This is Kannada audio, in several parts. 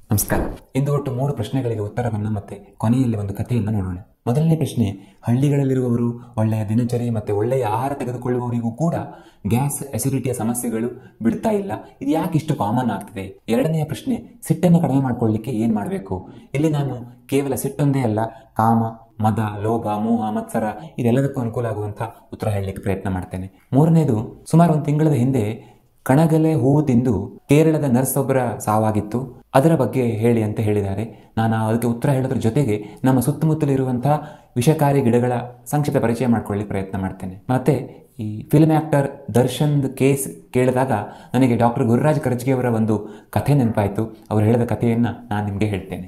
ನಮಸ್ಕಾರ. ಇಂದು ಒಟ್ಟು 3 ಪ್ರಶ್ನೆಗಳಿಗೆ ಉತ್ತರವನ್ನು ಮತ್ತೆ ಕೊನೆಯಲ್ಲಿ ಒಂದು ಕಥೆಯನ್ನು ನೋಡೋಣ. ಮೊದಲನೇ ಪ್ರಶ್ನೆ, ಹಳ್ಳಿಗಳಲ್ಲಿರುವವರು ಒಳ್ಳೆಯ ದಿನಚರಿ ಮತ್ತು ಒಳ್ಳೆಯ ಆಹಾರ ತೆಗೆದುಕೊಳ್ಳುವವರಿಗೂ ಕೂಡ ಗ್ಯಾಸ್ ಅಸಿಡಿಟಿಯ ಸಮಸ್ಯೆಗಳು ಬಿಡ್ತಾ ಇಲ್ಲ. ಇದು ಯಾಕೆ ಇಷ್ಟು ಕಾಮನ್ ಆಗ್ತಿದೆ? ಎರಡನೆಯ ಪ್ರಶ್ನೆ, ಸಿಟ್ಟನ್ನು ಕಡಿಮೆ ಮಾಡ್ಕೊಳ್ಳಿಕ್ಕೆ ಏನು ಮಾಡಬೇಕು? ಇಲ್ಲಿ ನಾನು ಕೇವಲ ಸಿಟ್ಟೊಂದೇ ಅಲ್ಲ, ಕಾಮ, ಮದ, ಲೋಭ, ಮೋಹ, ಮತ್ಸರ ಇದೆಲ್ಲದಕ್ಕೂ ಅನುಕೂಲ ಆಗುವಂಥ ಉತ್ತರ ಹೇಳಲಿಕ್ಕೆ ಪ್ರಯತ್ನ ಮಾಡ್ತೇನೆ. ಮೂರನೇದು, ಸುಮಾರು 1 ತಿಂಗಳ ಹಿಂದೆ ಕಣಗಲೆ ಹೂವು ತಿಂದು ಕೇರಳದ ನರ್ಸ್ ಒಬ್ಬರ ಸಾವಾಗಿತ್ತು. ಅದರ ಬಗ್ಗೆ ಹೇಳಿ ಅಂತ ಹೇಳಿದ್ದಾರೆ. ನಾನು ಅದಕ್ಕೆ ಉತ್ತರ ಹೇಳೋದ್ರ ಜೊತೆಗೆ ನಮ್ಮ ಸುತ್ತಮುತ್ತಲಿರುವಂತಹ ವಿಷಕಾರಿ ಗಿಡಗಳ ಸಂಕ್ಷಿಪ್ತ ಪರಿಚಯ ಮಾಡ್ಕೊಳ್ಳಿಕ್ಕೆ ಪ್ರಯತ್ನ ಮಾಡ್ತೇನೆ. ಮತ್ತೆ ಈ ಫಿಲ್ಮ್ ಆ್ಯಕ್ಟರ್ ದರ್ಶನ್ದ ಕೇಸ್ ಕೇಳಿದಾಗ ನನಗೆ ಡಾಕ್ಟರ್ ಗುರುರಾಜ್ ಕರ್ಜ್ಗಿ ಅವರ ಒಂದು ಕಥೆ ನೆನಪಾಯಿತು. ಅವರು ಹೇಳಿದ ಕಥೆಯನ್ನು ನಾನು ನಿಮಗೆ ಹೇಳ್ತೇನೆ.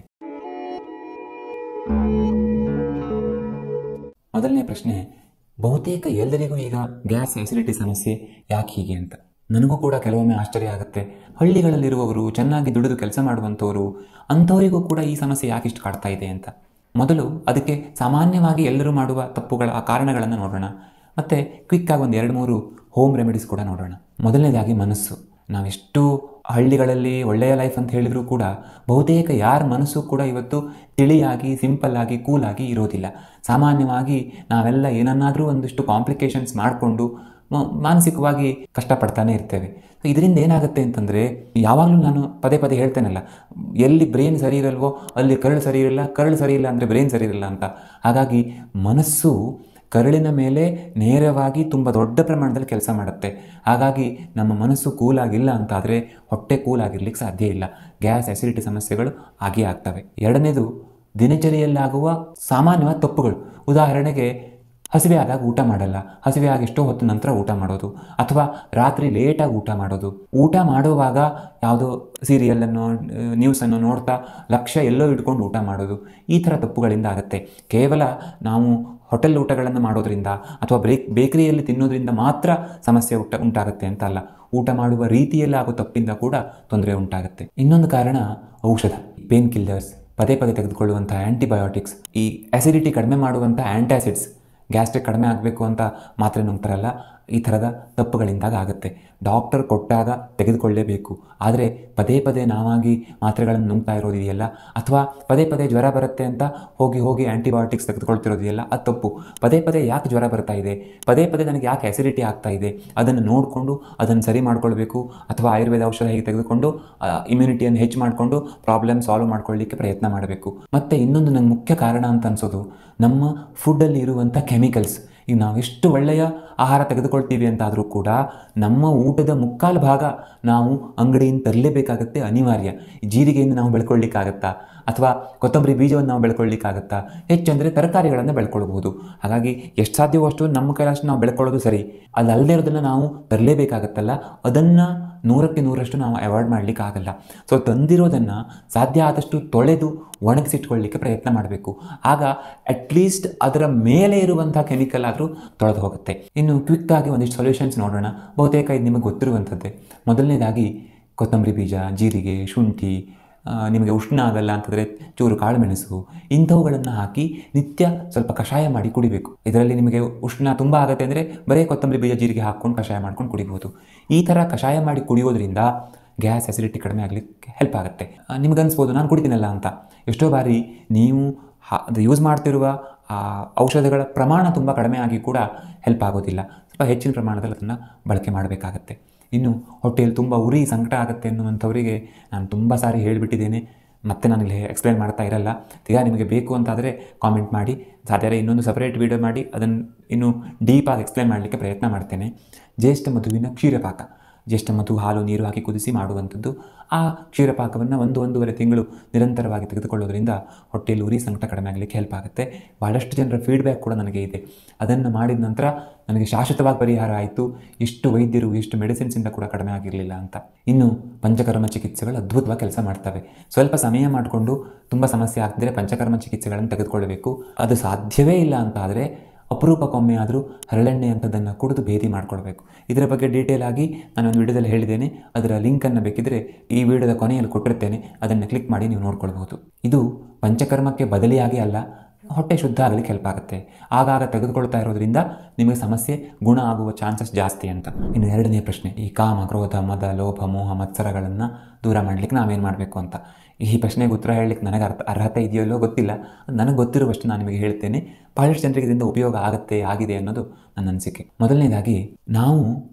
ಮೊದಲನೇ ಪ್ರಶ್ನೆ, ಬಹುತೇಕ ಎಲ್ಲರಿಗೂ ಈಗ ಗ್ಯಾಸ್ ಅಸಿಡಿಟಿ ಸಮಸ್ಯೆ ಯಾಕೆ ಹೀಗೆ ಅಂತ ನನಗೂ ಕೂಡ ಕೆಲವೊಮ್ಮೆ ಆಶ್ಚರ್ಯ ಆಗುತ್ತೆ. ಹಳ್ಳಿಗಳಲ್ಲಿರುವವರು, ಚೆನ್ನಾಗಿ ದುಡಿದು ಕೆಲಸ ಮಾಡುವಂಥವರು, ಅಂಥವರಿಗೂ ಕೂಡ ಈ ಸಮಸ್ಯೆ ಯಾಕೆ ಇಷ್ಟು ಕಾಡ್ತಾ ಇದೆ ಅಂತ. ಮೊದಲು ಅದಕ್ಕೆ ಸಾಮಾನ್ಯವಾಗಿ ಎಲ್ಲರೂ ಮಾಡುವ ತಪ್ಪುಗಳ ಕಾರಣಗಳನ್ನು ನೋಡೋಣ. ಮತ್ತು ಕ್ವಿಕ್ಕಾಗಿ ಒಂದು 2-3 ಹೋಮ್ ರೆಮಿಡೀಸ್ ಕೂಡ ನೋಡೋಣ. ಮೊದಲನೇದಾಗಿ ಮನಸ್ಸು. ನಾವೆಷ್ಟು ಹಳ್ಳಿಗಳಲ್ಲಿ ಒಳ್ಳೆಯ ಲೈಫ್ ಅಂತ ಹೇಳಿದರೂ ಕೂಡ ಬಹುತೇಕ ಯಾರ ಮನಸ್ಸು ಕೂಡ ಇವತ್ತು ತಿಳಿಯಾಗಿ, ಸಿಂಪಲ್ಲಾಗಿ, ಕೂಲಾಗಿ ಇರೋದಿಲ್ಲ. ಸಾಮಾನ್ಯವಾಗಿ ನಾವೆಲ್ಲ ಏನನ್ನಾದರೂ ಒಂದಿಷ್ಟು ಕಾಂಪ್ಲಿಕೇಶನ್ಸ್ ಮಾಡಿಕೊಂಡು ಮಾನಸಿಕವಾಗಿ ಕಷ್ಟಪಡ್ತಾನೆ ಇರ್ತೇವೆ. ಇದರಿಂದ ಏನಾಗುತ್ತೆ ಅಂತಂದರೆ, ಯಾವಾಗಲೂ ನಾನು ಪದೇ ಪದೇ ಹೇಳ್ತೇನಲ್ಲ, ಎಲ್ಲಿ ಬ್ರೈನ್ ಸರಿ ಇರಲ್ವೋ ಅಲ್ಲಿ ಕರಳು ಸರಿ ಇರಲ್ಲ, ಕರಳು ಸರಿ ಇಲ್ಲ ಅಂದರೆ ಬ್ರೈನ್ ಸರಿ ಇರಲ್ಲ ಅಂತ. ಹಾಗಾಗಿ ಮನಸ್ಸು ಕರಳಿನ ಮೇಲೆ ನೇರವಾಗಿ ತುಂಬ ದೊಡ್ಡ ಪ್ರಮಾಣದಲ್ಲಿ ಕೆಲಸ ಮಾಡುತ್ತೆ. ಹಾಗಾಗಿ ನಮ್ಮ ಮನಸ್ಸು ಕೂಲಾಗಿಲ್ಲ ಅಂತಾದರೆ ಹೊಟ್ಟೆ ಕೂಲಾಗಿರ್ಲಿಕ್ಕೆ ಸಾಧ್ಯ ಇಲ್ಲ. ಗ್ಯಾಸ್ ಅಸಿಡಿಟಿ ಸಮಸ್ಯೆಗಳು ಆಗೇ ಆಗ್ತವೆ. ಎರಡನೇದು, ದಿನಚರಿಯಲ್ಲಾಗುವ ಸಾಮಾನ್ಯವಾದ ತಪ್ಪುಗಳು. ಉದಾಹರಣೆಗೆ, ಹಸಿವೆ ಆದಾಗ ಊಟ ಮಾಡಲ್ಲ, ಹಸಿವೆ ಆಗಿ ಎಷ್ಟೋ ಹೊತ್ತು ನಂತರ ಊಟ ಮಾಡೋದು, ಅಥವಾ ರಾತ್ರಿ ಲೇಟಾಗಿ ಊಟ ಮಾಡೋದು, ಊಟ ಮಾಡುವಾಗ ಯಾವುದೋ ಸೀರಿಯಲನ್ನು, ನ್ಯೂಸನ್ನು ನೋಡ್ತಾ ಲಕ್ಷ್ಯ ಎಲ್ಲೋ ಇಟ್ಕೊಂಡು ಊಟ ಮಾಡೋದು, ಈ ಥರ ತಪ್ಪುಗಳಿಂದ ಆಗುತ್ತೆ. ಕೇವಲ ನಾವು ಹೋಟೆಲ್ ಊಟಗಳನ್ನು ಮಾಡೋದ್ರಿಂದ ಅಥವಾ ಬೇಕರಿಯಲ್ಲಿ ತಿನ್ನೋದ್ರಿಂದ ಮಾತ್ರ ಸಮಸ್ಯೆ ಉಂಟಾಗುತ್ತೆ ಅಂತ ಅಲ್ಲ, ಊಟ ಮಾಡುವ ರೀತಿಯಲ್ಲಿ ಆಗೋ ತಪ್ಪಿಂದ ಕೂಡ ತೊಂದರೆ ಉಂಟಾಗುತ್ತೆ. ಇನ್ನೊಂದು ಕಾರಣ ಔಷಧ, ಪೇನ್ ಕಿಲ್ಲರ್ಸ್, ಪದೇ ಪದೇ ತೆಗೆದುಕೊಳ್ಳುವಂಥ ಆ್ಯಂಟಿಬಯೋಟಿಕ್ಸ್, ಈ ಅಸಿಡಿಟಿ ಕಡಿಮೆ ಮಾಡುವಂಥ ಆ್ಯಂಟಾಸಿಡ್ಸ್, ಗ್ಯಾಸ್ಟ್ರಿಕ್ ಕಡಿಮೆ ಆಗಬೇಕು ಅಂತ ಮಾತ್ರೆ ನುಂಗ್ತಾರಲ್ಲ, ಈ ಥರದ ತಪ್ಪುಗಳಿಂದಾಗ ಆಗುತ್ತೆ. ಡಾಕ್ಟರ್ ಕೊಟ್ಟಾಗ ತೆಗೆದುಕೊಳ್ಳೇಬೇಕು. ಆದರೆ ಪದೇ ಪದೇ ನಾವಾಗಿ ಮಾತ್ರೆಗಳನ್ನು ನುಂಗ್ತಾ ಇರೋದಿದೆಯಲ್ಲ, ಅಥವಾ ಪದೇ ಪದೇ ಜ್ವರ ಬರುತ್ತೆ ಅಂತ ಹೋಗಿ ಆ್ಯಂಟಿಬಯೋಟಿಕ್ಸ್ ತೆಗೆದುಕೊಳ್ತಿರೋದಿದೆಯಲ್ಲ, ಅದು ತಪ್ಪು. ಪದೇ ಪದೇ ಯಾಕೆ ಜ್ವರ ಬರ್ತಾ ಇದೆ, ಪದೇ ಪದೇ ನನಗೆ ಯಾಕೆ ಅಸಿಡಿಟಿ ಆಗ್ತಾ ಇದೆ, ಅದನ್ನು ನೋಡಿಕೊಂಡು ಅದನ್ನು ಸರಿ ಮಾಡ್ಕೊಳ್ಬೇಕು. ಅಥವಾ ಆಯುರ್ವೇದ ಔಷಧ ಹೀಗೆ ತೆಗೆದುಕೊಂಡು ಇಮ್ಯುನಿಟಿಯನ್ನು ಹೆಚ್ಚು ಮಾಡಿಕೊಂಡು ಪ್ರಾಬ್ಲಮ್ ಸಾಲ್ವ್ ಮಾಡ್ಕೊಳ್ಳಿಕ್ಕೆ ಪ್ರಯತ್ನ ಮಾಡಬೇಕು. ಮತ್ತು ಇನ್ನೊಂದು ನಂಗೆ ಮುಖ್ಯ ಕಾರಣ ಅಂತ ಅನಿಸೋದು, ನಮ್ಮ ಫುಡ್ಡಲ್ಲಿ ಇರುವಂಥ ಕೆಮಿಕಲ್ಸ್. ಈಗ ನಾವೆಷ್ಟು ಒಳ್ಳೆಯ ಆಹಾರ ತೆಗೆದುಕೊಳ್ತೀವಿ ಅಂತಾದರೂ ಕೂಡ ನಮ್ಮ ಊಟದ ಮುಕ್ಕಾಲು ಭಾಗ ನಾವು ಅಂಗಡಿಯಿಂದ ತರಲೇಬೇಕಾಗತ್ತೆ, ಅನಿವಾರ್ಯ. ಜೀರಿಗೆಯಿಂದ ನಾವು ಬೆಳ್ಕೊಳ್ಳಿಕ್ಕಾಗತ್ತಾ, ಅಥವಾ ಕೊತ್ತಂಬರಿ ಬೀಜವನ್ನು ನಾವು ಬೆಳ್ಕೊಳ್ಳಿಕ್ಕಾಗತ್ತಾ? ಹೆಚ್ಚಂದರೆ ತರಕಾರಿಗಳನ್ನು ಬೆಳ್ಕೊಳ್ಬೋದು. ಹಾಗಾಗಿ ಎಷ್ಟು ಸಾಧ್ಯವೋ ಅಷ್ಟು ನಮ್ಮ ಕೈಲಷ್ಟು ನಾವು ಬೆಳ್ಕೊಳ್ಳೋದು ಸರಿ. ಅದಲ್ಲದೆ ಇರೋದನ್ನು ನಾವು ತರಲೇಬೇಕಾಗತ್ತಲ್ಲ, ಅದನ್ನು 100ಕ್ಕೆ 100ರಷ್ಟು ನಾವು ಅವಾಯ್ಡ್ ಮಾಡಲಿಕ್ಕಾಗಲ್ಲ. ಸೊ ತಂದಿರೋದನ್ನು ಸಾಧ್ಯ ಆದಷ್ಟು ತೊಳೆದು ಒಣಗಿಸಿಟ್ಕೊಳ್ಳಿಕ್ಕೆ ಪ್ರಯತ್ನ ಮಾಡಬೇಕು. ಆಗ ಅಟ್ಲೀಸ್ಟ್ ಅದರ ಮೇಲೆ ಇರುವಂಥ ಕೆಮಿಕಲ್ ಆದರೂ ತೊಳೆದು ಹೋಗುತ್ತೆ. ಇನ್ನು ಕ್ವಿಕ್ಕಾಗಿ ಒಂದಿಷ್ಟು ಸೊಲ್ಯೂಷನ್ಸ್ ನೋಡೋಣ. ಬಹುತೇಕ ಇದು ನಿಮಗೆ ಗೊತ್ತಿರುವಂಥದ್ದೇ. ಮೊದಲನೇದಾಗಿ ಕೊತ್ತಂಬರಿ ಬೀಜ, ಜೀರಿಗೆ, ಶುಂಠಿ, ನಿಮಗೆ ಉಷ್ಣ ಆಗಲ್ಲ ಅಂತಂದರೆ ಚೂರು ಕಾಳುಮೆಣಸು, ಇಂಥವುಗಳನ್ನು ಹಾಕಿ ನಿತ್ಯ ಸ್ವಲ್ಪ ಕಷಾಯ ಮಾಡಿ ಕುಡಿಬೇಕು. ಇದರಲ್ಲಿ ನಿಮಗೆ ಉಷ್ಣ ತುಂಬ ಆಗುತ್ತೆ ಅಂದರೆ ಬರೀ ಕೊತ್ತಂಬರಿ ಬೀಜ, ಜೀರಿಗೆ ಹಾಕ್ಕೊಂಡು ಕಷಾಯ ಮಾಡ್ಕೊಂಡು ಕುಡಿಬೋದು. ಈ ಥರ ಕಷಾಯ ಮಾಡಿ ಕುಡಿಯೋದ್ರಿಂದ ಗ್ಯಾಸ್ ಅಸಿಡಿಟಿ ಕಡಿಮೆ ಆಗಲಿಕ್ಕೆ ಹೆಲ್ಪ್ ಆಗುತ್ತೆ. ನಿಮಗನ್ಸ್ಬೋದು ನಾನು ಕುಡಿತೀನಲ್ಲ ಅಂತ. ಎಷ್ಟೋ ಬಾರಿ ನೀವು ಅದು ಯೂಸ್ ಮಾಡ್ತಿರುವ ಔಷಧಗಳ ಪ್ರಮಾಣ ತುಂಬ ಕಡಿಮೆ ಆಗಿ ಕೂಡ ಹೆಲ್ಪ್ ಆಗೋದಿಲ್ಲ. ಸ್ವಲ್ಪ ಹೆಚ್ಚಿನ ಪ್ರಮಾಣದಲ್ಲಿ ಅದನ್ನು ಬಳಕೆ ಮಾಡಬೇಕಾಗತ್ತೆ. ಇನ್ನು ಹೊಟ್ಟೆಯಲ್ಲಿ ತುಂಬ ಉರಿ, ಸಂಕಟ ಆಗುತ್ತೆ ಅನ್ನುವಂಥವರಿಗೆ ನಾನು ತುಂಬ ಸಾರಿ ಹೇಳಿಬಿಟ್ಟಿದ್ದೇನೆ, ಮತ್ತೆ ನಾನಿಲ್ಲಿ ಎಕ್ಸ್ಪ್ಲೇನ್ ಮಾಡ್ತಾ ಇರಲ್ಲ. ಈಗ ನಿಮಗೆ ಬೇಕು ಅಂತಾದರೆ ಕಾಮೆಂಟ್ ಮಾಡಿ, ಸಾಧ್ಯ ಇನ್ನೊಂದು ಸಪ್ರೇಟ್ ವೀಡಿಯೋ ಮಾಡಿ ಅದನ್ನು ಇನ್ನೂ ಡೀಪಾಗಿ ಎಕ್ಸ್ಪ್ಲೇನ್ ಮಾಡಲಿಕ್ಕೆ ಪ್ರಯತ್ನ ಮಾಡ್ತೇನೆ. ಜ್ಯೇಷ್ಠ ಮಧುವಿನ ಕ್ಷೀರಪಾಕ, ಜ್ಯೇಷ್ಠ ಮಧು, ಹಾಲು, ನೀರು ಹಾಕಿ ಕುದಿಸಿ ಮಾಡುವಂಥದ್ದು. ಆ ಕ್ಷೀರಪಾಕವನ್ನು 1-1.5 ತಿಂಗಳು ನಿರಂತರವಾಗಿ ತೆಗೆದುಕೊಳ್ಳೋದ್ರಿಂದ ಹೊಟ್ಟೆಯಲ್ಲಿ ಉರಿ, ಸಂಕಟ ಕಡಿಮೆ ಆಗಲಿಕ್ಕೆ ಹೆಲ್ಪ್ ಆಗುತ್ತೆ. ಭಾಳಷ್ಟು ಜನರ ಫೀಡ್ಬ್ಯಾಕ್ ಕೂಡ ನನಗೆ ಇದೆ. ಅದನ್ನು ಮಾಡಿದ ನಂತರ ನನಗೆ ಶಾಶ್ವತವಾಗಿ ಪರಿಹಾರ ಆಯಿತು, ಎಷ್ಟು ವೈದ್ಯರು, ಎಷ್ಟು ಮೆಡಿಸಿನ್ಸಿಂದ ಕೂಡ ಕಡಿಮೆ ಆಗಿರಲಿಲ್ಲ ಅಂತ. ಇನ್ನು ಪಂಚಕರ್ಮ ಚಿಕಿತ್ಸೆಗಳು ಅದ್ಭುತವಾಗಿ ಕೆಲಸ ಮಾಡ್ತವೆ. ಸ್ವಲ್ಪ ಸಮಯ ಮಾಡಿಕೊಂಡು ತುಂಬ ಸಮಸ್ಯೆ ಆಗ್ತಿದ್ರೆ ಪಂಚಕರ್ಮ ಚಿಕಿತ್ಸೆಗಳನ್ನು ತೆಗೆದುಕೊಳ್ಳಬೇಕು. ಅದು ಸಾಧ್ಯವೇ ಇಲ್ಲ ಅಂತ ಆದರೆ ಅಪರೂಪಕ್ಕೊಮ್ಮೆ ಆದರೂ ಹರಳೆಣ್ಣೆ ಅಂಥದ್ದನ್ನು ಕುಡಿದು ಭೇದಿ ಮಾಡಿಕೊಳ್ಬೇಕು. ಇದರ ಬಗ್ಗೆ ಡೀಟೇಲ್ ಆಗಿ ನಾನೊಂದು ವಿಡಿಯೋದಲ್ಲಿ ಹೇಳಿದ್ದೇನೆ. ಅದರ ಲಿಂಕನ್ನು ಬೇಕಿದ್ದರೆ ಈ ವಿಡಿಯೋದ ಕೊನೆಯಲ್ಲಿ ಕೊಟ್ಟಿರ್ತೇನೆ, ಅದನ್ನು ಕ್ಲಿಕ್ ಮಾಡಿ ನೀವು ನೋಡ್ಕೊಳ್ಬಹುದು. ಇದು ಪಂಚಕರ್ಮಕ್ಕೆ ಬದಲಿಯಾಗಿ ಅಲ್ಲ, ಹೊಟ್ಟೆ ಶುದ್ಧ ಆಗಲಿಕ್ಕೆ ಹೆಲ್ಪ್ ಆಗುತ್ತೆ. ಆಗಾಗ ತೆಗೆದುಕೊಳ್ತಾ ಇರೋದ್ರಿಂದ ನಿಮಗೆ ಸಮಸ್ಯೆ ಗುಣ ಆಗುವ ಚಾನ್ಸಸ್ ಜಾಸ್ತಿ ಅಂತ. ಇನ್ನು ಎರಡನೇ ಪ್ರಶ್ನೆ, ಈ ಕಾಮ, ಕ್ರೋಧ, ಮದ, ಲೋಭ, ಮೋಹ, ಮತ್ಸರಗಳನ್ನು ದೂರ ಮಾಡಲಿಕ್ಕೆ ನಾವೇನು ಮಾಡಬೇಕು ಅಂತ. ಈ ಪ್ರಶ್ನೆಗೆ ಉತ್ತರ ಹೇಳಲಿಕ್ಕೆ ನನಗೆ ಅರ್ಹತೆ ಇದೆಯಲ್ಲೋ ಗೊತ್ತಿಲ್ಲ. ನನಗೆ ಗೊತ್ತಿರುವಷ್ಟು ನಾನು ನಿಮಗೆ ಹೇಳ್ತೇನೆ. ಬಹಳಷ್ಟು ಜನರಿಗೆ ಇದರಿಂದ ಉಪಯೋಗ ಆಗಿದೆ ಅನ್ನೋದು ನನ್ನ ಅನಿಸಿಕೆ. ಮೊದಲನೇದಾಗಿ ನಾವು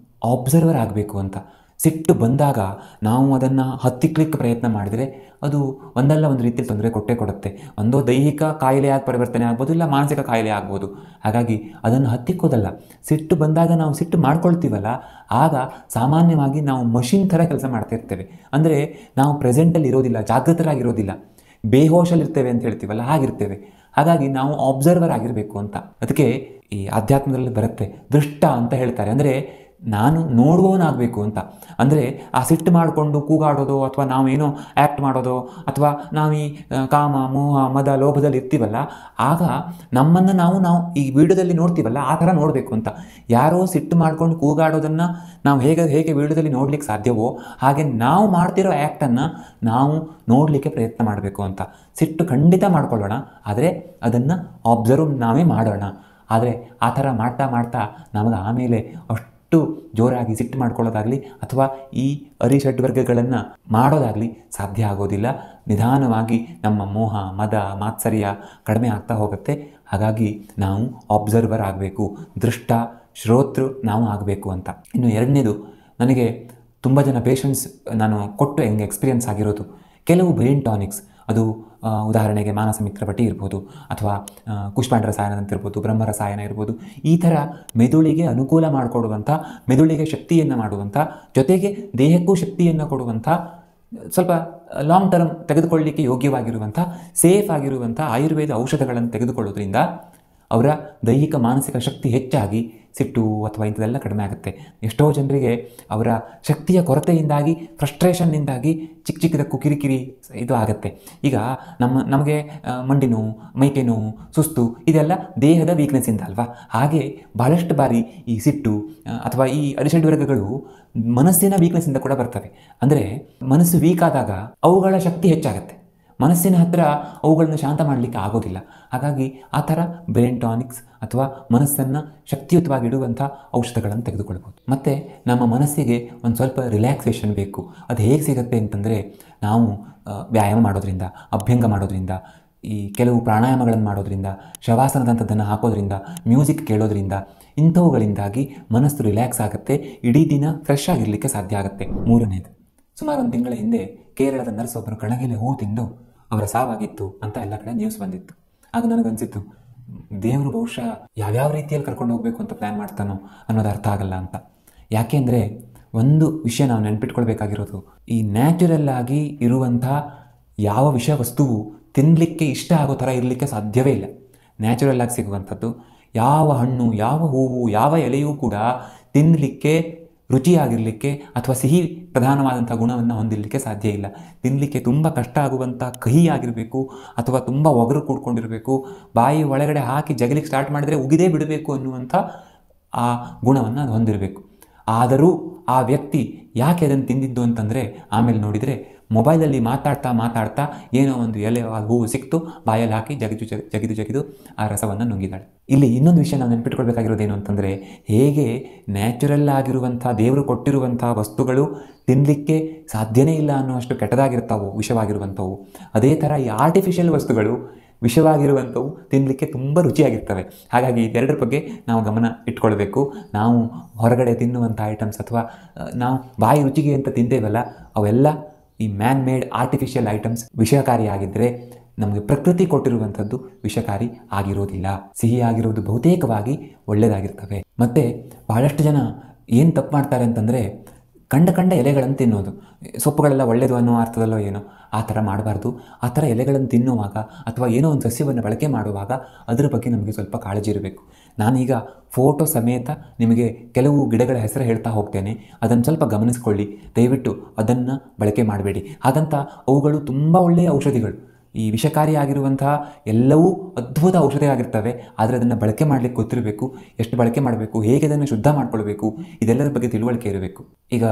ಆಬ್ಸರ್ವರ್ ಆಗಬೇಕು ಅಂತ. ಸಿಟ್ಟು ಬಂದಾಗ ನಾವು ಅದನ್ನು ಹತ್ತಿಕ್ಲಿಕ್ಕೆ ಪ್ರಯತ್ನ ಮಾಡಿದರೆ ಅದು ಒಂದಲ್ಲ ಒಂದು ರೀತಿಯಲ್ಲಿ ತೊಂದರೆ ಕೊಡುತ್ತೆ. ಒಂದೋ ದೈಹಿಕ ಕಾಯಿಲೆಯಾಗಿ ಪರಿವರ್ತನೆ ಆಗ್ಬೋದು, ಇಲ್ಲ ಮಾನಸಿಕ ಕಾಯಿಲೆ ಆಗ್ಬೋದು. ಹಾಗಾಗಿ ಅದನ್ನು ಹತ್ತಿಕ್ಕೋದಲ್ಲ. ಸಿಟ್ಟು ಬಂದಾಗ ನಾವು ಸಿಟ್ಟು ಮಾಡ್ಕೊಳ್ತೀವಲ್ಲ, ಆಗ ಸಾಮಾನ್ಯವಾಗಿ ನಾವು ಮಷಿನ್ ಥರ ಕೆಲಸ ಮಾಡ್ತಿರ್ತೇವೆ. ಅಂದರೆ ನಾವು ಪ್ರೆಸೆಂಟಲ್ಲಿ ಇರೋದಿಲ್ಲ, ಜಾಗೃತರಾಗಿರೋದಿಲ್ಲ, ಬೇಹೋಶಲ್ಲಿರ್ತೇವೆ ಅಂತ ಹೇಳ್ತೀವಲ್ಲ, ಹಾಗಿರ್ತೇವೆ. ಹಾಗಾಗಿ ನಾವು ಆಬ್ಸರ್ವರ್ ಆಗಿರಬೇಕು ಅಂತ. ಅದಕ್ಕೆ ಈ ಅಧ್ಯಾತ್ಮದಲ್ಲಿ ಬರುತ್ತೆ, ದೃಷ್ಟ ಅಂತ ಹೇಳ್ತಾರೆ. ಅಂದರೆ ನಾನು ನೋಡುವವನಾಗಬೇಕು ಅಂತ. ಅಂದರೆ ಆ ಸಿಟ್ಟು ಮಾಡಿಕೊಂಡು ಕೂಗಾಡೋದು, ಅಥವಾ ನಾವೇನೋ ಆ್ಯಕ್ಟ್ ಮಾಡೋದು, ಅಥವಾ ನಾವು ಈ ಕಾಮ, ಮೋಹ, ಮದ, ಲೋಭದಲ್ಲಿ ಇರ್ತೀವಲ್ಲ, ಆಗ ನಮ್ಮನ್ನು ನಾವು ಈ ವಿಡಿಯೋದಲ್ಲಿ ನೋಡ್ತೀವಲ್ಲ, ಆ ಥರ ನೋಡಬೇಕು ಅಂತ. ಯಾರೋ ಸಿಟ್ಟು ಮಾಡ್ಕೊಂಡು ಕೂಗಾಡೋದನ್ನು ನಾವು ಹೇಗೆ ವಿಡಿಯೋದಲ್ಲಿ ನೋಡ್ಲಿಕ್ಕೆ ಸಾಧ್ಯವೋ ಹಾಗೆ ನಾವು ಮಾಡ್ತಿರೋ ಆ್ಯಕ್ಟನ್ನು ನಾವು ನೋಡಲಿಕ್ಕೆ ಪ್ರಯತ್ನ ಮಾಡಬೇಕು ಅಂತ. ಸಿಟ್ಟು ಖಂಡಿತ ಮಾಡ್ಕೊಳ್ಳೋಣ, ಆದರೆ ಅದನ್ನು ಅಬ್ಸರ್ವ್ ನಾವೇ ಮಾಡೋಣ. ಆದರೆ ಆ ಥರ ಮಾಡ್ತಾ ನಮಗೆ ಆಮೇಲೆ ಅಷ್ಟು ಜೋರಾಗಿ ಸಿಟ್ಟು ಮಾಡ್ಕೊಳ್ಳೋದಾಗಲಿ ಅಥವಾ ಈ ಅರಿಷಡ್ವರ್ಗಗಳನ್ನು ಮಾಡೋದಾಗಲಿ ಸಾಧ್ಯ ಆಗೋದಿಲ್ಲ. ನಿಧಾನವಾಗಿ ನಮ್ಮ ಮೋಹ, ಮದ, ಮಾತ್ಸರ್ಯ ಕಡಿಮೆ ಆಗ್ತಾ ಹೋಗುತ್ತೆ. ಹಾಗಾಗಿ ನಾವು ಅಬ್ಸರ್ವರ್ ಆಗಬೇಕು, ದೃಷ್ಟ ಶ್ರೋತೃ ನಾವು ಆಗಬೇಕು ಅಂತ. ಇನ್ನು ಎರಡನೇದು, ನನಗೆ ತುಂಬ ಜನ ಪೇಷಂಟ್ಸ್ ನಾನು ಕೊಟ್ಟು ಹೆಂಗೆ ಎಕ್ಸ್ಪೀರಿಯನ್ಸ್ ಆಗಿರೋದು, ಕೆಲವು ಬ್ರೈನ್ ಟಾನಿಕ್ಸ್, ಅದು ಉದಾಹರಣೆಗೆ ಮಾನಸ ಮಿತ್ರ ಬಟಿ ಇರ್ಬೋದು, ಅಥವಾ ಕುಷ್ಮಾಂಡ ರಸಾಯನ ಅಂತ ಇರ್ಬೋದು, ಬ್ರಹ್ಮ ರಸಾಯನ ಇರ್ಬೋದು. ಈ ಥರ ಮೆದುಳಿಗೆ ಅನುಕೂಲ ಮಾಡಿಕೊಡುವಂಥ, ಮೆದುಳಿಗೆ ಶಕ್ತಿಯನ್ನು ಮಾಡುವಂಥ, ಜೊತೆಗೆ ದೇಹಕ್ಕೂ ಶಕ್ತಿಯನ್ನು ಕೊಡುವಂಥ, ಸ್ವಲ್ಪ ಲಾಂಗ್ ಟರ್ಮ್ ತೆಗೆದುಕೊಳ್ಳಲಿಕ್ಕೆ ಯೋಗ್ಯವಾಗಿರುವಂಥ, ಸೇಫ್ ಆಗಿರುವಂಥ ಆಯುರ್ವೇದ ಔಷಧಗಳನ್ನು ತೆಗೆದುಕೊಳ್ಳೋದ್ರಿಂದ ಅವರ ದೈಹಿಕ ಮಾನಸಿಕ ಶಕ್ತಿ ಹೆಚ್ಚಾಗಿ ಸಿಟ್ಟು ಅಥವಾ ಇಂಥದ್ದೆಲ್ಲ ಕಡಿಮೆ ಆಗುತ್ತೆ. ಎಷ್ಟೋ ಜನರಿಗೆ ಅವರ ಶಕ್ತಿಯ ಕೊರತೆಯಿಂದಾಗಿ, ಫ್ರಸ್ಟ್ರೇಷನ್ನಿಂದಾಗಿ ಚಿಕ್ಕದಕ್ಕೂ ಕಿರಿಕಿರಿ ಇದು ಆಗುತ್ತೆ. ಈಗ ನಮಗೆ ಮಂಡಿ ನೋವು, ಮೈಕೈ ನೋವು, ಸುಸ್ತು ಇದೆಲ್ಲ ದೇಹದ ವೀಕ್ನೆಸ್ಸಿಂದ ಅಲ್ವಾ. ಹಾಗೆ ಭಾಳಷ್ಟು ಬಾರಿ ಈ ಸಿಟ್ಟು ಅಥವಾ ಈ ಅರಿಷಡ್ವರ್ಗಗಳು ಮನಸ್ಸಿನ ವೀಕ್ನೆಸ್ಸಿಂದ ಕೂಡ ಬರ್ತವೆ. ಅಂದರೆ ಮನಸ್ಸು ವೀಕ್ ಆದಾಗ ಅವುಗಳ ಶಕ್ತಿ ಹೆಚ್ಚಾಗುತ್ತೆ, ಮನಸ್ಸಿನ ಹತ್ತಿರ ಅವುಗಳನ್ನು ಶಾಂತ ಮಾಡಲಿಕ್ಕೆ ಆಗೋದಿಲ್ಲ. ಹಾಗಾಗಿ ಆ ಥರ ಬ್ರೈನ್ ಟಾನಿಕ್ಸ್ ಅಥವಾ ಮನಸ್ಸನ್ನು ಶಕ್ತಿಯುತವಾಗಿ ಇಡುವಂಥ ಔಷಧಗಳನ್ನು ತೆಗೆದುಕೊಳ್ಬೋದು. ಮತ್ತು ನಮ್ಮ ಮನಸ್ಸಿಗೆ ಒಂದು ಸ್ವಲ್ಪ ರಿಲ್ಯಾಕ್ಸೇಷನ್ ಬೇಕು. ಅದು ಹೇಗೆ ಸಿಗುತ್ತೆ ಅಂತಂದರೆ, ನಾವು ವ್ಯಾಯಾಮ ಮಾಡೋದ್ರಿಂದ, ಅಭ್ಯಂಗ ಮಾಡೋದ್ರಿಂದ, ಈ ಕೆಲವು ಪ್ರಾಣಾಯಾಮಗಳನ್ನು ಮಾಡೋದ್ರಿಂದ, ಶವಾಸನದಂಥದ್ದನ್ನು ಹಾಕೋದ್ರಿಂದ, ಮ್ಯೂಸಿಕ್ ಕೇಳೋದ್ರಿಂದ, ಇಂಥವುಗಳಿಂದಾಗಿ ಮನಸ್ಸು ರಿಲ್ಯಾಕ್ಸ್ ಆಗುತ್ತೆ, ಇಡೀ ದಿನ ಫ್ರೆಶ್ ಆಗಿರಲಿಕ್ಕೆ ಸಾಧ್ಯ ಆಗುತ್ತೆ. ಮೂರನೇದು, ಸುಮಾರು ಒಂದು ತಿಂಗಳ ಹಿಂದೆ ಕೇರಳದ ನರ್ಸ್ ಒಬ್ಬರು ಕಣಗಿಲೆ ಹೂ ತಿಂದು ಅವರ ಸಾವಾಗಿತ್ತು ಅಂತ ಎಲ್ಲ ಕಡೆ ನ್ಯೂಸ್ ಬಂದಿತ್ತು. ಆಗ ನನಗನ್ಸಿತ್ತು, ದೇವರು ಬಹುಶಃ ಯಾವ್ಯಾವ ರೀತಿಯಲ್ಲಿ ಕರ್ಕೊಂಡು ಹೋಗಬೇಕು ಅಂತ ಪ್ಲ್ಯಾನ್ ಮಾಡ್ತಾನೋ ಅನ್ನೋದು ಅರ್ಥ ಆಗಲ್ಲ ಅಂತ. ಯಾಕೆ ಅಂದರೆ, ಒಂದು ವಿಷಯ ನಾವು ನೆನ್ಪಿಟ್ಕೊಳ್ಬೇಕಾಗಿರೋದು, ಈ ನ್ಯಾಚುರಲ್ ಆಗಿ ಇರುವಂಥ ಯಾವ ವಿಷಯ ವಸ್ತುವು ತಿನ್ನಲಿಕ್ಕೆ ಇಷ್ಟ ಆಗೋ ಥರ ಇರಲಿಕ್ಕೆ ಸಾಧ್ಯವೇ ಇಲ್ಲ. ನ್ಯಾಚುರಲ್ ಆಗಿ ಸಿಗುವಂಥದ್ದು ಯಾವ ಹಣ್ಣು, ಯಾವ ಹೂವು, ಯಾವ ಎಲೆಯೂ ಕೂಡ ತಿನ್ನಲಿಕ್ಕೆ, ರುಚಿಯಾಗಿರಲಿಕ್ಕೆ ಅಥವಾ ಸಿಹಿ ಪ್ರಧಾನವಾದಂಥ ಗುಣವನ್ನು ಹೊಂದಿರಲಿಕ್ಕೆ ಸಾಧ್ಯ ಇಲ್ಲ. ತಿನ್ನಲಿಕ್ಕೆ ತುಂಬ ಕಷ್ಟ ಆಗುವಂಥ ಕಹಿಯಾಗಿರಬೇಕು, ಅಥವಾ ತುಂಬ ಒಗರು ಕೂಡ್ಕೊಂಡಿರಬೇಕು, ಬಾಯಿ ಒಳಗಡೆ ಹಾಕಿ ಜಗಲಿಕ್ಕೆ ಸ್ಟಾರ್ಟ್ ಮಾಡಿದರೆ ಉಗಿದೇ ಬಿಡಬೇಕು ಅನ್ನುವಂಥ ಆ ಗುಣವನ್ನು ಅದು ಹೊಂದಿರಬೇಕು. ಆದರೂ ಆ ವ್ಯಕ್ತಿ ಯಾಕೆ ಅದನ್ನು ತಿಂದಿದ್ದು ಅಂತಂದರೆ, ಆಮೇಲೆ ನೋಡಿದರೆ ಮೊಬೈಲಲ್ಲಿ ಮಾತಾಡ್ತಾ ಏನೋ ಒಂದು ಎಲೆ ಹೂವು ಸಿಕ್ತು, ಬಾಯಲ್ಲಿ ಹಾಕಿ ಜಗಿದು ಆ ರಸವನ್ನು ನುಂಗಿದಾಳೆ. ಇಲ್ಲಿ ಇನ್ನೊಂದು ವಿಷಯ ನಾವು ನೆನ್ಪಿಟ್ಕೊಳ್ಬೇಕಾಗಿರೋದೇನು ಅಂತಂದರೆ, ಹೇಗೆ ನ್ಯಾಚುರಲ್ ಆಗಿರುವಂಥ ದೇವರು ಕೊಟ್ಟಿರುವಂಥ ವಸ್ತುಗಳು ತಿನ್ನಲಿಕ್ಕೆ ಸಾಧ್ಯನೇ ಇಲ್ಲ ಅನ್ನೋಷ್ಟು ಕೆಟ್ಟದಾಗಿರ್ತಾವೋ, ವಿಷವಾಗಿರುವಂಥವು, ಅದೇ ಥರ ಈ ಆರ್ಟಿಫಿಷಿಯಲ್ ವಸ್ತುಗಳು ವಿಷವಾಗಿರುವಂಥವು ತಿನ್ನಲಿಕ್ಕೆ ತುಂಬ ರುಚಿಯಾಗಿರ್ತವೆ. ಹಾಗಾಗಿ ಇದೆರಡರ ಬಗ್ಗೆ ನಾವು ಗಮನ ಇಟ್ಕೊಳ್ಬೇಕು. ನಾವು ಹೊರಗಡೆ ತಿನ್ನುವಂಥ ಐಟಮ್ಸ್ ಅಥವಾ ನಾವು ಬಾಯಿ ರುಚಿಗೆ ಅಂತ ತಿಂತೇವಲ್ಲ, ಅವೆಲ್ಲ ಈ ಮ್ಯಾನ್ ಮೇಡ್ ಆರ್ಟಿಫಿಷಿಯಲ್ ಐಟಮ್ಸ್ ವಿಷಕಾರಿಯಾಗಿದ್ದರೆ ನಮಗೆ ಪ್ರಕೃತಿ ಕೊಟ್ಟಿರುವಂಥದ್ದು ವಿಷಕಾರಿ ಆಗಿರೋದಿಲ್ಲ. ಸಿಹಿಯಾಗಿರೋದು ಬಹುತೇಕವಾಗಿ ಒಳ್ಳೆಯದಾಗಿರ್ತವೆ. ಮತ್ತು ಬಹಳಷ್ಟು ಜನ ಏನು ತಪ್ಪು ಮಾಡ್ತಾರೆ ಅಂತಂದರೆ, ಕಂಡ ಎಲೆಗಳನ್ನು ತಿನ್ನೋದು. ಸೊಪ್ಪುಗಳೆಲ್ಲ ಒಳ್ಳೆಯದು ಅನ್ನೋ ಅರ್ಥದಲ್ಲೋ ಏನೋ, ಆ ಥರ ಮಾಡಬಾರ್ದು. ಆ ಥರ ಎಲೆಗಳನ್ನು ತಿನ್ನುವಾಗ ಅಥವಾ ಏನೋ ಒಂದು ಸಸ್ಯವನ್ನು ಬಳಕೆ ಮಾಡುವಾಗ ಅದರ ಬಗ್ಗೆ ನಮಗೆ ಸ್ವಲ್ಪ ಕಾಳಜಿ ಇರಬೇಕು. ನಾನೀಗ ಫೋಟೋ ಸಮೇತ ನಿಮಗೆ ಕೆಲವು ಗಿಡಗಳ ಹೆಸರು ಹೇಳ್ತಾ ಹೋಗ್ತೇನೆ, ಅದನ್ನು ಸ್ವಲ್ಪ ಗಮನಿಸ್ಕೊಳ್ಳಿ. ದಯವಿಟ್ಟು ಅದನ್ನು ಬಳಕೆ ಮಾಡಬೇಡಿ. ಹಾಗಂತ ಅವುಗಳು ತುಂಬ ಒಳ್ಳೆಯ ಔಷಧಿಗಳು. ಈ ವಿಷಕಾರಿಯಾಗಿರುವಂತಹ ಎಲ್ಲವೂ ಅದ್ಭುತ ಔಷಧಿ ಆಗಿರ್ತವೆ. ಆದರೆ ಅದನ್ನು ಬಳಕೆ ಮಾಡಲಿಕ್ಕೆ ಗೊತ್ತಿರಬೇಕು, ಎಷ್ಟು ಬಳಕೆ ಮಾಡಬೇಕು, ಹೇಗೆ ಅದನ್ನು ಶುದ್ಧ ಮಾಡ್ಕೊಳ್ಬೇಕು, ಇದೆಲ್ಲರ ಬಗ್ಗೆ ತಿಳುವಳಿಕೆ ಇರಬೇಕು. ಈಗ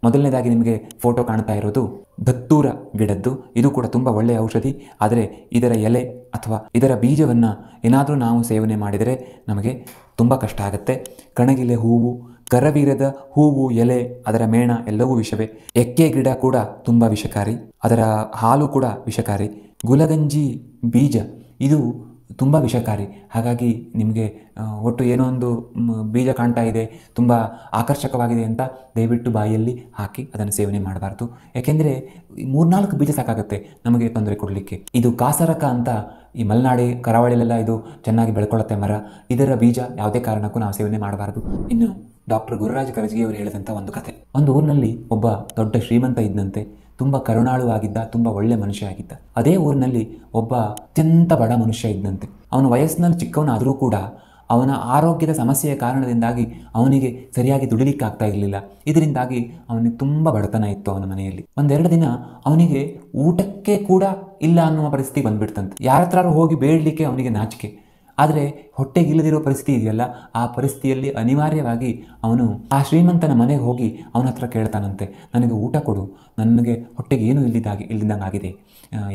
ಮೊದಲನೇದಾಗಿ ನಿಮಗೆ ಫೋಟೋ ಕಾಣ್ತಾ ಇರೋದು ದತ್ತೂರ ಗಿಡದ್ದು. ಇದು ಕೂಡ ತುಂಬ ಒಳ್ಳೆಯ ಔಷಧಿ. ಆದರೆ ಇದರ ಎಲೆ ಅಥವಾ ಇದರ ಬೀಜವನ್ನು ಏನಾದರೂ ನಾವು ಸೇವನೆ ಮಾಡಿದರೆ ನಮಗೆ ತುಂಬ ಕಷ್ಟ ಆಗುತ್ತೆ. ಕಣಗಿಲೆ ಹೂವು, ಕರವೀರದ ಹೂವು, ಎಲೆ, ಅದರ ಮೇಣ ಎಲ್ಲವೂ ವಿಷವೇ. ಎಕ್ಕೆ ಗಿಡ ಕೂಡ ತುಂಬ ವಿಷಕಾರಿ, ಅದರ ಹಾಲು ಕೂಡ ವಿಷಕಾರಿ. ಗುಲಗಂಜಿ ಬೀಜ ಇದು ತುಂಬ ವಿಷಕಾರಿ. ಹಾಗಾಗಿ ನಿಮಗೆ ಒಟ್ಟು ಏನೋ ಒಂದು ಬೀಜ ಕಾಣ್ತಾ ಇದೆ, ತುಂಬ ಆಕರ್ಷಕವಾಗಿದೆ ಅಂತ ದಯವಿಟ್ಟು ಬಾಯಲ್ಲಿ ಹಾಕಿ ಅದನ್ನು ಸೇವನೆ ಮಾಡಬಾರ್ದು. ಯಾಕೆಂದರೆ 3-4 ಬೀಜ ಸಾಕಾಗುತ್ತೆ ನಮಗೆ ತೊಂದರೆ ಕೊಡಲಿಕ್ಕೆ. ಇದು ಕಾಸರಕ ಅಂತ ಈ ಮಲೆನಾಡಿ ಕರಾವಳಿಲೆಲ್ಲ ಇದು ಚೆನ್ನಾಗಿ ಬೆಳ್ಕೊಳ್ಳುತ್ತೆ ಮರ. ಇದರ ಬೀಜ ಯಾವುದೇ ಕಾರಣಕ್ಕೂ ನಾವು ಸೇವನೆ ಮಾಡಬಾರ್ದು. ಇನ್ನು ಡಾಕ್ಟರ್ ಗುರುರಾಜ್ ಕರಜಗಿ ಅವರು ಹೇಳಿದಂಥ ಒಂದು ಕತೆ. ಒಂದು ಊರಿನಲ್ಲಿ ಒಬ್ಬ ದೊಡ್ಡ ಶ್ರೀಮಂತ ಇದ್ದಂತೆ. ತುಂಬ ಕರುಣಾಳು ಆಗಿದ್ದ, ತುಂಬ ಒಳ್ಳೆ ಮನುಷ್ಯ ಆಗಿದ್ದ. ಅದೇ ಊರಿನಲ್ಲಿ ಒಬ್ಬ ಅತ್ಯಂತ ಬಡ ಮನುಷ್ಯ ಇದ್ದಂತೆ. ಅವನು ವಯಸ್ಸಿನಲ್ಲಿ ಚಿಕ್ಕವನಾದರೂ ಕೂಡ ಅವನ ಆರೋಗ್ಯದ ಸಮಸ್ಯೆಯ ಕಾರಣದಿಂದಾಗಿ ಅವನಿಗೆ ಸರಿಯಾಗಿ ದುಡಿಲಿಕ್ಕೆ ಆಗ್ತಾ ಇರಲಿಲ್ಲ. ಇದರಿಂದಾಗಿ ಅವನಿಗೆ ತುಂಬ ಬಡತನ ಇತ್ತು ಅವನ ಮನೆಯಲ್ಲಿ. 1-2 ದಿನ ಅವನಿಗೆ ಊಟಕ್ಕೆ ಕೂಡ ಇಲ್ಲ ಅನ್ನುವ ಪರಿಸ್ಥಿತಿ ಬಂದ್ಬಿಡ್ತಂತೆ. ಯಾರ ಹತ್ರ ಹೋಗಿ ಬೇಡಲಿಕ್ಕೆ ಅವನಿಗೆ ನಾಚಿಕೆ. ಆದರೆ ಹೊಟ್ಟೆಗಿಲ್ಲದಿರೋ ಪರಿಸ್ಥಿತಿ ಇದೆಯಲ್ಲ, ಆ ಪರಿಸ್ಥಿತಿಯಲ್ಲಿ ಅನಿವಾರ್ಯವಾಗಿ ಅವನು ಆ ಶ್ರೀಮಂತನ ಮನೆಗೆ ಹೋಗಿ ಅವನ ಹತ್ರ ಕೇಳ್ತಾನಂತೆ, ನನಗೆ ಊಟ ಕೊಡು, ನನಗೆ ಹೊಟ್ಟೆಗೆ ಏನೂ ಇಲ್ದಿದ್ದಂಗೆ ಆಗಿದೆ,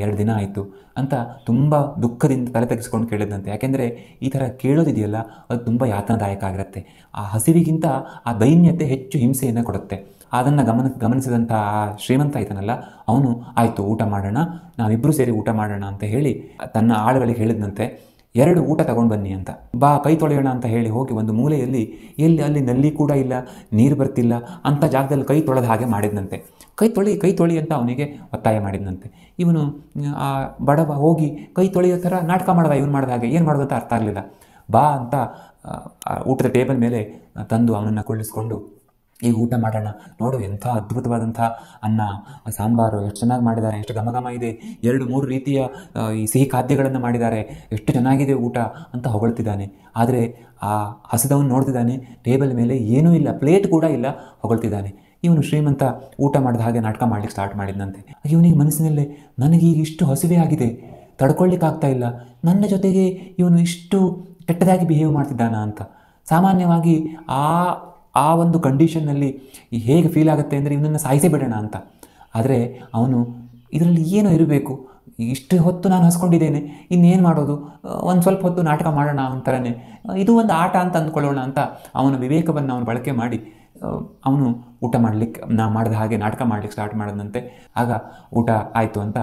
2 ದಿನ ಆಯಿತು ಅಂತ ತುಂಬ ದುಃಖದಿಂದ ತಲೆ ತೆಗೆಸ್ಕೊಂಡು ಕೇಳಿದಂತೆ. ಯಾಕೆಂದರೆ ಈ ಥರ ಕೇಳೋದಿದೆಯಲ್ಲ ಅದು ತುಂಬ ಯಾತನದಾಯಕ ಆಗಿರುತ್ತೆ. ಆ ಹಸಿವಿಗಿಂತ ಆ ದೈನ್ಯತೆ ಹೆಚ್ಚು ಹಿಂಸೆಯನ್ನು ಕೊಡುತ್ತೆ. ಅದನ್ನು ಗಮನಿಸಿದಂಥ ಆ ಶ್ರೀಮಂತ ಆಯ್ತಾನಲ್ಲ, ಅವನು ಆಯಿತು ಊಟ ಮಾಡೋಣ, ನಾವಿಬ್ಬರೂ ಸೇರಿ ಊಟ ಮಾಡೋಣ ಅಂತ ಹೇಳಿ ತನ್ನ ಆಳುಗಳಿಗೆ ಹೇಳಿದಂತೆ, 2 ಊಟ ತಗೊಂಡು ಬನ್ನಿ ಅಂತ. ಬಾ ಕೈ ತೊಳೆಯೋಣ ಅಂತ ಹೇಳಿ ಹೋಗಿ ಒಂದು ಮೂಲೆಯಲ್ಲಿ ಅಲ್ಲಿ ನಲ್ಲಿ ಕೂಡ ಇಲ್ಲ, ನೀರು ಬರ್ತಿಲ್ಲ ಅಂಥ ಜಾಗದಲ್ಲಿ ಕೈ ತೊಳೆದ ಹಾಗೆ ಮಾಡಿದಂತೆ. ಕೈ ತೊಳಿ ಅಂತ ಅವನಿಗೆ ಒತ್ತಾಯ ಮಾಡಿದಂತೆ. ಇವನು ಆ ಬಡವ ಹೋಗಿ ಕೈ ತೊಳೆಯೋ ಥರ ನಾಟಕ ಮಾಡ್ದ. ಇವನು ಮಾಡಿದ ಹಾಗೆ ಏನು ಮಾಡೋದು ಅಂತ ಅರ್ಥ ಆಗಲಿಲ್ಲ. ಬಾ ಅಂತ ಊಟದ ಟೇಬಲ್ ಮೇಲೆ ತಂದು ಅವನನ್ನು ಕುಳ್ಳಿಸ್ಕೊಂಡು, ಈಗ ಊಟ ಮಾಡೋಣ, ನೋಡು ಎಂಥ ಅದ್ಭುತವಾದಂಥ ಅನ್ನ ಸಾಂಬಾರು ಎಷ್ಟು ಚೆನ್ನಾಗಿ ಮಾಡಿದ್ದಾರೆ, ಎಷ್ಟು ಘಮ ಇದೆ, 2-3 ರೀತಿಯ ಈ ಸಿಹಿ ಖಾದ್ಯಗಳನ್ನು ಮಾಡಿದ್ದಾರೆ, ಎಷ್ಟು ಚೆನ್ನಾಗಿದೆ ಊಟ ಅಂತ ಹೊಗಳ್ತಿದ್ದಾನೆ. ಆದರೆ ಆ ಹಸಿದವನು ನೋಡ್ತಿದ್ದಾನೆ, ಟೇಬಲ್ ಮೇಲೆ ಏನೂ ಇಲ್ಲ, ಪ್ಲೇಟ್ ಕೂಡ ಇಲ್ಲ, ಹೊಗಳ್ತಿದ್ದಾನೆ. ಇವನು ಶ್ರೀಮಂತ ಊಟ ಮಾಡಿದ ಹಾಗೆ ನಾಟಕ ಮಾಡಲಿಕ್ಕೆ ಸ್ಟಾರ್ಟ್ ಮಾಡಿದಂತೆ. ಇವನಿಗೆ ಮನಸ್ಸಿನಲ್ಲೇ, ನನಗೀಗ ಇಷ್ಟು ಹಸಿವೆ ಆಗಿದೆ, ತಡ್ಕೊಳ್ಳಿಕ್ಕಾಗ್ತಾ ಇಲ್ಲ, ನನ್ನ ಜೊತೆಗೆ ಇವನು ಇಷ್ಟು ಕೆಟ್ಟದಾಗಿ ಬಿಹೇವ್ ಮಾಡ್ತಿದ್ದಾನ ಅಂತ. ಸಾಮಾನ್ಯವಾಗಿ ಆ ಒಂದು ಕಂಡೀಷನ್ನಲ್ಲಿ ಹೇಗೆ ಫೀಲ್ ಆಗುತ್ತೆ ಅಂದರೆ ಇವನನ್ನು ಸಾಯಿಸೇ ಬಿಡೋಣ ಅಂತ. ಆದರೆ ಅವನು ಇದರಲ್ಲಿ ಏನೋ ಇರಬೇಕು, ಇಷ್ಟು ಹೊತ್ತು ನಾನು ಹಸ್ಕೊಂಡಿದ್ದೇನೆ, ಇನ್ನೇನು ಮಾಡೋದು, ಒಂದು ಸ್ವಲ್ಪ ಹೊತ್ತು ನಾಟಕ ಮಾಡೋಣ ಅಂತಾರೇ, ಇದು ಒಂದು ಆಟ ಅಂತ ಅಂದ್ಕೊಳ್ಳೋಣ ಅಂತ ಅವನ ವಿವೇಕವನ್ನು ಅವನು ಬಳಕೆ ಮಾಡಿ ಅವನು ಊಟ ಮಾಡಿದ ಹಾಗೆ ನಾಟಕ ಮಾಡಲಿಕ್ಕೆ ಸ್ಟಾರ್ಟ್ ಮಾಡಿದಂತೆ. ಆಗ ಊಟ ಆಯಿತು ಅಂತ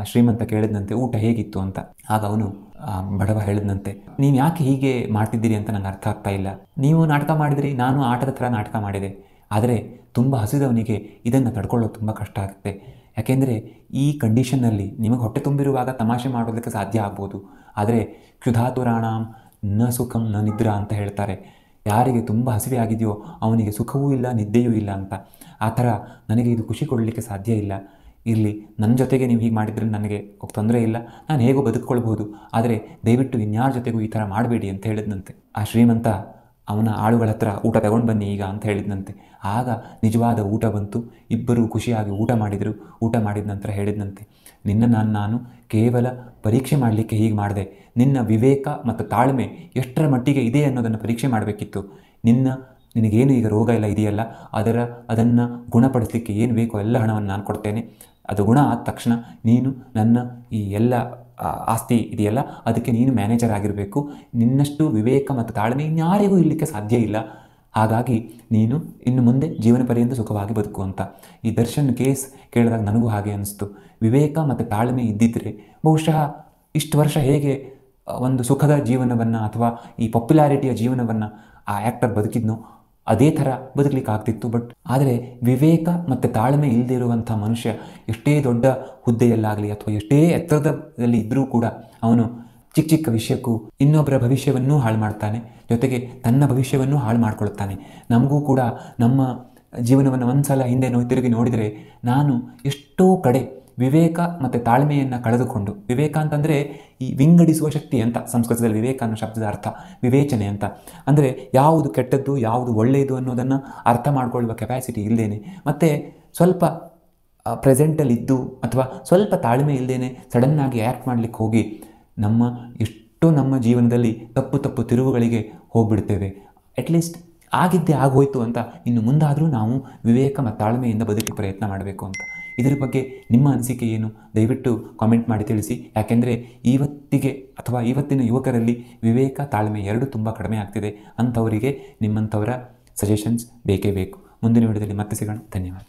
ಶ್ರೀಮಂತ ಕೇಳಿದಂತೆ, ಊಟ ಹೇಗಿತ್ತು ಅಂತ. ಆಗ ಅವನು ಬಡವ ಹೇಳಿದಂತೆ, ನೀವು ಯಾಕೆ ಹೀಗೆ ಮಾಡ್ತಿದ್ದೀರಿ ಅಂತ ನನಗೆ ಅರ್ಥ ಆಗ್ತಾ ಇಲ್ಲ. ನೀವು ನಾಟಕ ಮಾಡಿದ್ರಿ, ನಾನು ಆಟದ ಥರ ನಾಟಕ ಮಾಡಿದೆ. ಆದರೆ ತುಂಬ ಹಸಿದವನಿಗೆ ಇದನ್ನು ತಡ್ಕೊಳ್ಳೋದು ತುಂಬ ಕಷ್ಟ ಆಗುತ್ತೆ. ಯಾಕೆಂದರೆ ಈ ಕಂಡೀಷನ್ನಲ್ಲಿ ನಿಮಗೆ ಹೊಟ್ಟೆ ತುಂಬಿರುವಾಗ ತಮಾಷೆ ಮಾಡೋದಕ್ಕೆ ಸಾಧ್ಯ ಆಗ್ಬೋದು. ಆದರೆ ಕ್ಷುಧಾತುರಾಣಾಂ ನ ಸುಖಂ ನ ನಿದ್ರಾ ಅಂತ ಹೇಳ್ತಾರೆ. ಯಾರಿಗೆ ತುಂಬ ಹಸಿವೆ ಆಗಿದೆಯೋ ಅವನಿಗೆ ಸುಖವೂ ಇಲ್ಲ, ನಿದ್ದೆಯೂ ಇಲ್ಲ ಅಂತ. ಆ ಥರ ನನಗೆ ಇದು ಖುಷಿ ಕೊಡಲಿಕ್ಕೆ ಸಾಧ್ಯ ಇಲ್ಲ. ಇರಲಿ, ನನ್ನ ಜೊತೆಗೆ ನೀವು ಹೀಗೆ ಮಾಡಿದರೆ ನನಗೆ ತೊಂದರೆ ಇಲ್ಲ, ನಾನು ಹೇಗೋ ಬದುಕ್ಕೊಳ್ಬೋದು. ಆದರೆ ದಯವಿಟ್ಟು ಇನ್ಯಾರ ಜೊತೆಗೂ ಈ ಥರ ಮಾಡಬೇಡಿ ಅಂತ ಹೇಳಿದಂತೆ. ಆ ಶ್ರೀಮಂತ ಅವನ ಆಳುಗಳ ಹತ್ರ ಊಟ ತಗೊಂಡು ಬನ್ನಿ ಈಗ ಅಂತ ಹೇಳಿದಂತೆ. ಆಗ ನಿಜವಾದ ಊಟ ಬಂತು. ಇಬ್ಬರೂ ಖುಷಿಯಾಗಿ ಊಟ ಮಾಡಿದರು. ಊಟ ಮಾಡಿದ ನಂತರ ಹೇಳಿದಂತೆ, ನಾನು ಕೇವಲ ಪರೀಕ್ಷೆ ಮಾಡಲಿಕ್ಕೆ ಹೀಗೆ ಮಾಡಿದೆ. ನಿನ್ನ ವಿವೇಕ ಮತ್ತು ತಾಳ್ಮೆ ಎಷ್ಟರ ಮಟ್ಟಿಗೆ ಇದೆ ಅನ್ನೋದನ್ನು ಪರೀಕ್ಷೆ ಮಾಡಬೇಕಿತ್ತು. ನಿನಗೇನು ಈಗ ರೋಗ ಎಲ್ಲ ಇದೆಯಲ್ಲ, ಅದನ್ನು ಗುಣಪಡಿಸಲಿಕ್ಕೆ ಏನು ಬೇಕೋ ಎಲ್ಲ ಹಣವನ್ನು ನಾನು ಕೊಡ್ತೇನೆ. ಅದು ಗುಣ ಆದ ತಕ್ಷಣ ನೀನು ನನ್ನ ಈ ಎಲ್ಲ ಆಸ್ತಿ ಇದೆಯಲ್ಲ ಅದಕ್ಕೆ ನೀನು ಮ್ಯಾನೇಜರ್ ಆಗಿರಬೇಕು. ನಿನ್ನಷ್ಟು ವಿವೇಕ ಮತ್ತು ತಾಳ್ಮೆ ಇನ್ಯಾರಿಗೂ ಇರಲಿಕ್ಕೆ ಸಾಧ್ಯ ಇಲ್ಲ. ಹಾಗಾಗಿ ನೀನು ಇನ್ನು ಮುಂದೆ ಜೀವನ ಪರ್ಯಂತ ಸುಖವಾಗಿ ಬದುಕು ಅಂತ. ಈ ದರ್ಶನ್ ಕೇಸ್ ಕೇಳಿದಾಗ ನನಗೂ ಹಾಗೆ ಅನಿಸ್ತು. ವಿವೇಕ ಮತ್ತು ತಾಳ್ಮೆ ಇದ್ದಿದ್ದರೆ ಬಹುಶಃ ಇಷ್ಟು ವರ್ಷ ಹೇಗೆ ಒಂದು ಸುಖದ ಜೀವನವನ್ನು ಅಥವಾ ಈ ಪಾಪ್ಯುಲಾರಿಟಿಯ ಜೀವನವನ್ನು ಆ ಆ್ಯಕ್ಟರ್ ಬದುಕಿದ್ನೋ ಅದೇ ಥರ ಬದುಕಲಿಕ್ಕೆ ಆಗ್ತಿತ್ತು. ಆದರೆ ವಿವೇಕ ಮತ್ತು ತಾಳ್ಮೆ ಇಲ್ಲದೆ ಇರುವಂಥ ಮನುಷ್ಯ ಎಷ್ಟೇ ದೊಡ್ಡ ಹುದ್ದೆಯಲ್ಲಾಗಲಿ ಅಥವಾ ಎಷ್ಟೇ ಎತ್ತರದಲ್ಲಿ ಇದ್ದರೂ ಕೂಡ ಅವನು ಚಿಕ್ಕ ವಿಷಯಕ್ಕೂ ಇನ್ನೊಬ್ಬರ ಭವಿಷ್ಯವನ್ನೂ ಹಾಳು ಮಾಡ್ತಾನೆ, ಜೊತೆಗೆ ತನ್ನ ಭವಿಷ್ಯವನ್ನೂ ಹಾಳು ಮಾಡ್ಕೊಳ್ತಾನೆ. ನಮಗೂ ಕೂಡ ನಮ್ಮ ಜೀವನವನ್ನು ಒಂದು ಸಲ ಹಿಂದೆ ತಿರುಗಿ ನೋಡಿದರೆ ನಾನು ಎಷ್ಟೋ ಕಡೆ ವಿವೇಕ ಮತ್ತು ತಾಳ್ಮೆಯನ್ನು ಕಳೆದುಕೊಂಡು, ವಿವೇಕ ಅಂತಂದರೆ ಈ ವಿಂಗಡಿಸುವ ಶಕ್ತಿ ಅಂತ, ಸಂಸ್ಕೃತದಲ್ಲಿ ವಿವೇಕ ಅನ್ನೋ ಶಬ್ದದ ಅರ್ಥ ವಿವೇಚನೆ ಅಂತ. ಅಂದರೆ ಯಾವುದು ಕೆಟ್ಟದ್ದು ಯಾವುದು ಒಳ್ಳೆಯದು ಅನ್ನೋದನ್ನು ಅರ್ಥ ಮಾಡಿಕೊಳ್ಳುವ ಕೆಪಾಸಿಟಿ ಇಲ್ಲದೇನೆ, ಮತ್ತು ಸ್ವಲ್ಪ ಪ್ರೆಸೆಂಟಲ್ಲಿದ್ದು ಅಥವಾ ಸ್ವಲ್ಪ ತಾಳ್ಮೆ ಇಲ್ಲದೇನೆ ಸಡನ್ನಾಗಿ ಆ್ಯಕ್ಟ್ ಮಾಡಲಿಕ್ಕೆ ಹೋಗಿ ನಮ್ಮ ಜೀವನದಲ್ಲಿ ತಪ್ಪು ತಿರುವುಗಳಿಗೆ ಹೋಗಿಬಿಡ್ತೇವೆ. ಅಟ್ಲೀಸ್ಟ್ ಆಗಿದ್ದೇ ಆಗೋಯ್ತು ಅಂತ ಇನ್ನು ಮುಂದಾದರೂ ನಾವು ವಿವೇಕ ಮತ್ತು ತಾಳ್ಮೆಯಿಂದ ಬದುಕಿ ಪ್ರಯತ್ನ ಮಾಡಬೇಕು ಅಂತ. ಇದರ ಬಗ್ಗೆ ನಿಮ್ಮ ಅನಿಸಿಕೆ ಏನು? ದಯವಿಟ್ಟು ಕಾಮೆಂಟ್ ಮಾಡಿ ತಿಳಿಸಿ. ಯಾಕೆಂದರೆ ಇವತ್ತಿಗೆ ಅಥವಾ ಇವತ್ತಿನ ಯುವಕರಲ್ಲಿ ವಿವೇಕ ತಾಳ್ಮೆ ಎರಡೂ ತುಂಬ ಕಡಿಮೆ ಆಗ್ತಿದೆ. ಅಂಥವರಿಗೆ ನಿಮ್ಮಂಥವರ ಸಜೆಷನ್ಸ್ ಬೇಕೇ ಬೇಕು. ಮುಂದಿನ ವಿಡಿಯೋದಲ್ಲಿ ಮತ್ತೆ ಸಿಗೋಣ. ಧನ್ಯವಾದ.